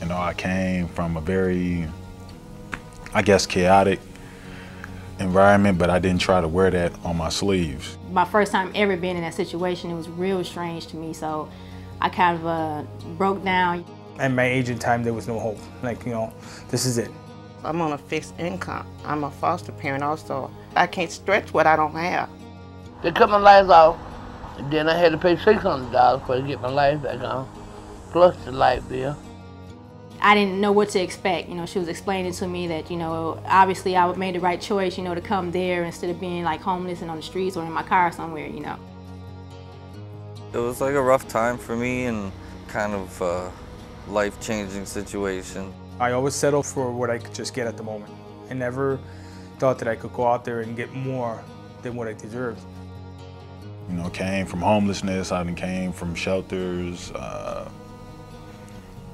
You know, I came from a very, I guess, chaotic environment, but I didn't try to wear that on my sleeves. My first time ever being in that situation, it was real strange to me, so I kind of broke down. At my age and time, there was no hope. Like, you know, this is it. I'm on a fixed income. I'm a foster parent also. I can't stretch what I don't have. They cut my lights off, and then I had to pay $600 for to get my lights back on, plus the light bill. I didn't know what to expect. You know, she was explaining to me that, you know, obviously I made the right choice, you know, to come there instead of being like homeless and on the streets or in my car somewhere, you know. It was like a rough time for me and kind of a life-changing situation. I always settled for what I could just get at the moment. I never thought that I could go out there and get more than what I deserved. You know, came from homelessness, I came from shelters,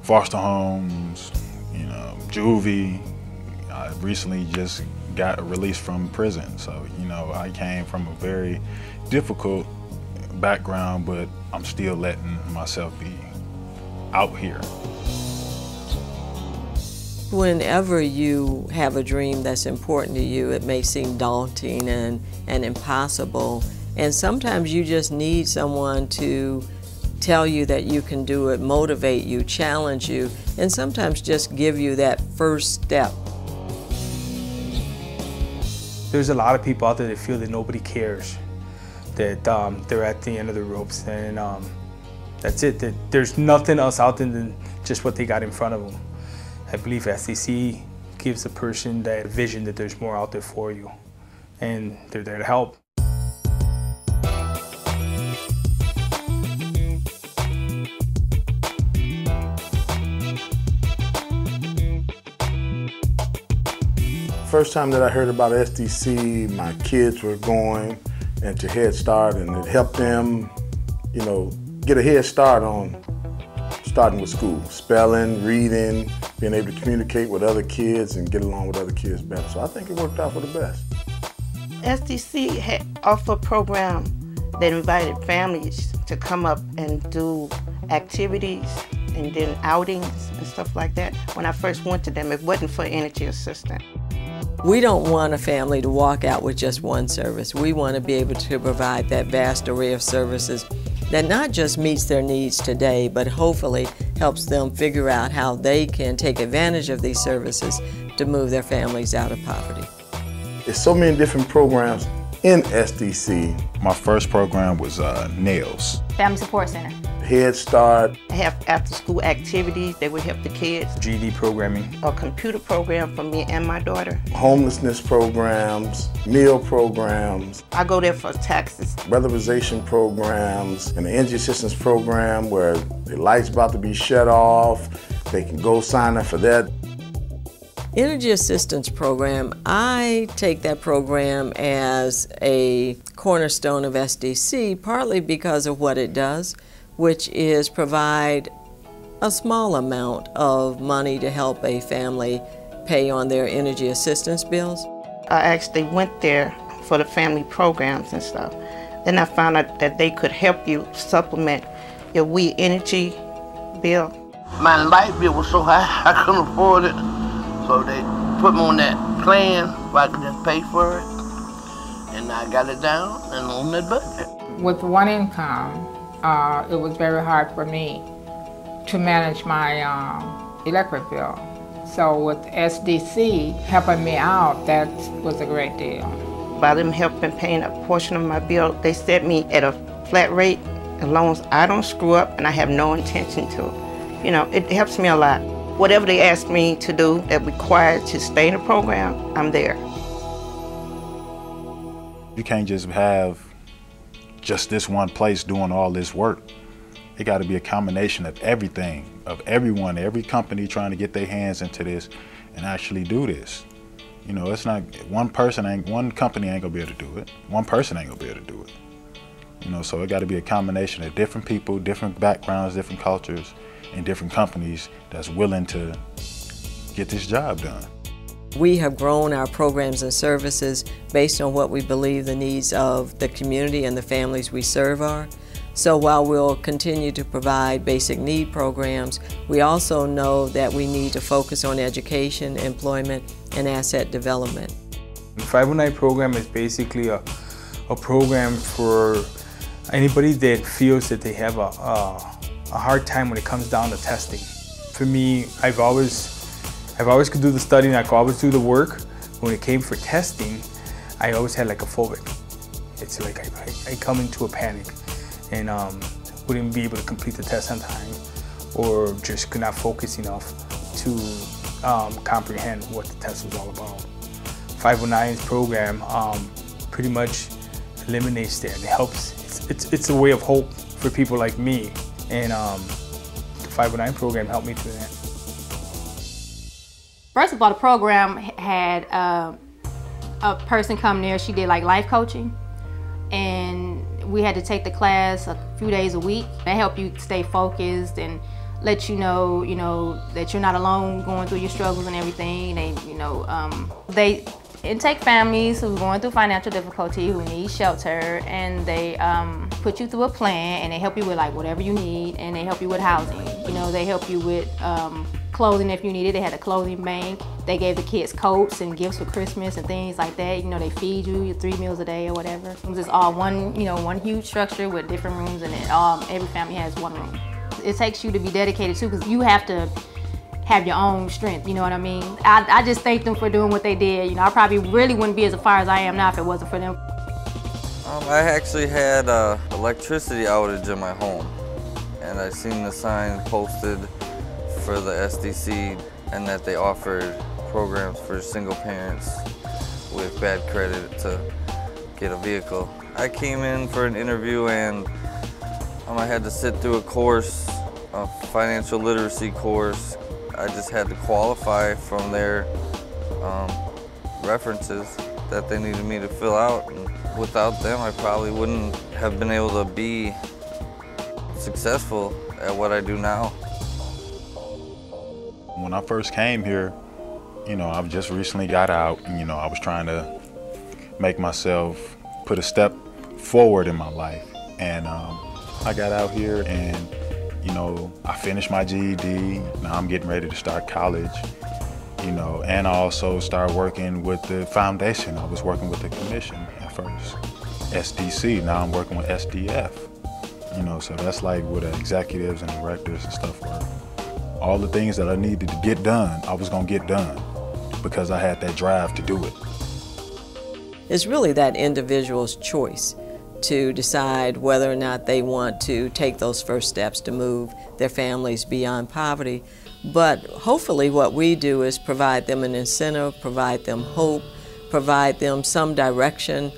foster homes, you know, juvie. I recently just got released from prison. So, you know, I came from a very difficult background, but I'm still letting myself be out here. Whenever you have a dream that's important to you, it may seem daunting and impossible. And sometimes you just need someone to tell you that you can do it, motivate you, challenge you, and sometimes just give you that first step. There's a lot of people out there that feel that nobody cares, that they're at the end of the ropes, and that's it. That there's nothing else out there than just what they got in front of them. I believe SDC gives a person that vision that there's more out there for you, and they're there to help. First time that I heard about SDC, my kids were going into Head Start, and it helped them, you know, get a head start on starting with school. Spelling, reading, being able to communicate with other kids and get along with other kids better. So I think it worked out for the best. SDC had offered a program that invited families to come up and do activities and then outings and stuff like that. When I first went to them, it wasn't for energy assistance. We don't want a family to walk out with just one service. We want to be able to provide that vast array of services that not just meets their needs today, but hopefully helps them figure out how they can take advantage of these services to move their families out of poverty. There's so many different programs in SDC. My first program was NAILS. Family Support Center. Head Start. I have after-school activities that would help the kids. GED programming. A computer program for me and my daughter. Homelessness programs, meal programs. I go there for taxes. Weatherization programs, and the energy assistance program where the light's about to be shut off. They can go sign up for that. Energy Assistance Program, I take that program as a cornerstone of SDC, partly because of what it does, which is provide a small amount of money to help a family pay on their energy assistance bills. I actually went there for the family programs and stuff. Then I found out that they could help you supplement your energy bill. My light bill was so high, I couldn't afford it. So they put me on that plan where I could just pay for it. And I got it down and on that budget. With one income, it was very hard for me to manage my electric bill. So with SDC helping me out, that was a great deal. By them helping paying a portion of my bill, they set me at a flat rate as long as I don't screw up and I have no intention to. You know, it helps me a lot. Whatever they ask me to do that required to stay in the program, I'm there. You can't just have just this one place doing all this work. It got to be a combination of everything, of everyone, every company trying to get their hands into this and actually do this. You know, it's not one company ain't gonna be able to do it. One person ain't gonna be able to do it. You know, so it got to be a combination of different people, different backgrounds, different cultures, and different companies that's willing to get this job done. We have grown our programs and services based on what we believe the needs of the community and the families we serve are. So while we'll continue to provide basic need programs, we also know that we need to focus on education, employment, and asset development. The 509 program is basically a program for anybody that feels that they have a hard time when it comes down to testing. For me, I've always could do the studying, I could always do the work. When it came for testing, I always had like a phobic. It's like I come into a panic and wouldn't be able to complete the test on time, or just could not focus enough to comprehend what the test was all about. 509's program pretty much eliminates that. It helps. It's a way of hope for people like me, and the 509 program helped me through that. First of all, the program had a person come there. She did like life coaching, and we had to take the class a few days a week. They help you stay focused and let you know, that you're not alone going through your struggles and everything. They intake families who are going through financial difficulty, who need shelter, and they put you through a plan, and they help you with like whatever you need, and they help you with housing. They help you with clothing if you need it. They had a clothing bank. They gave the kids coats and gifts for Christmas and things like that. They feed you your 3 meals a day or whatever. It's all one, one huge structure with different rooms, and every family has one room. It takes you to be dedicated too, because you have to have your own strength, you know what I mean? I just thank them for doing what they did. I probably really wouldn't be as far as I am now if it wasn't for them. I actually had electricity outage in my home, and I seen the sign posted for the SDC and that they offered programs for single parents with bad credit to get a vehicle. I came in for an interview, and I had to sit through a course, a financial literacy course. I just had to qualify from their references that they needed me to fill out. And without them, I probably wouldn't have been able to be successful at what I do now. When I first came here, I've just recently got out, and I was trying to make myself put a step forward in my life. And I got out here, and I finished my GED. Now I'm getting ready to start college, and I also started working with the foundation. I was working with the commission at first, SDC. Now I'm working with SDF, so that's like where the executives and directors and stuff were. All the things that I needed to get done, I was gonna get done because I had that drive to do it. It's really that individual's choice to decide whether or not they want to take those first steps to move their families beyond poverty. But hopefully what we do is provide them an incentive, provide them hope, provide them some direction.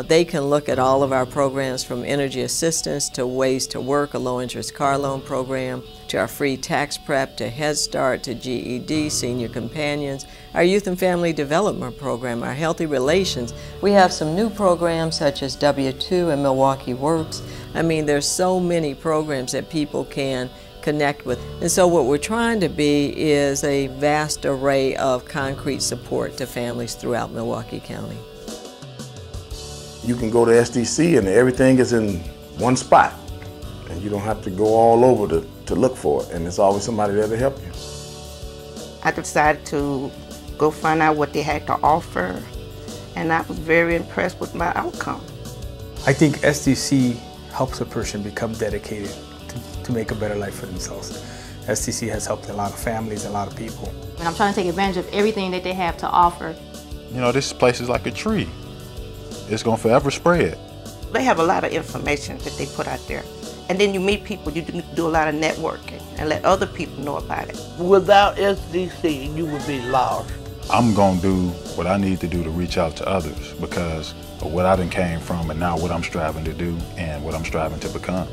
They can look at all of our programs, from energy assistance to Ways to Work, a low-interest car loan program, to our free tax prep, to Head Start, to GED, Senior Companions, our Youth and Family Development Program, our Healthy Relations. We have some new programs such as W2 and Milwaukee Works. There's so many programs that people can connect with. And so what we're trying to be is a vast array of concrete support to families throughout Milwaukee County. You can go to SDC and everything is in one spot, and you don't have to go all over to look for it, and there's always somebody there to help you. I decided to go find out what they had to offer, and I was very impressed with my outcome. I think SDC helps a person become dedicated to make a better life for themselves. SDC has helped a lot of families, a lot of people. And I'm trying to take advantage of everything that they have to offer. This place is like a tree. It's gonna forever spread. They have a lot of information that they put out there. And then you meet people, you do a lot of networking and let other people know about it. Without SDC, you would be lost. I'm gonna do what I need to do to reach out to others because of what I done came from, and now what I'm striving to do and what I'm striving to become.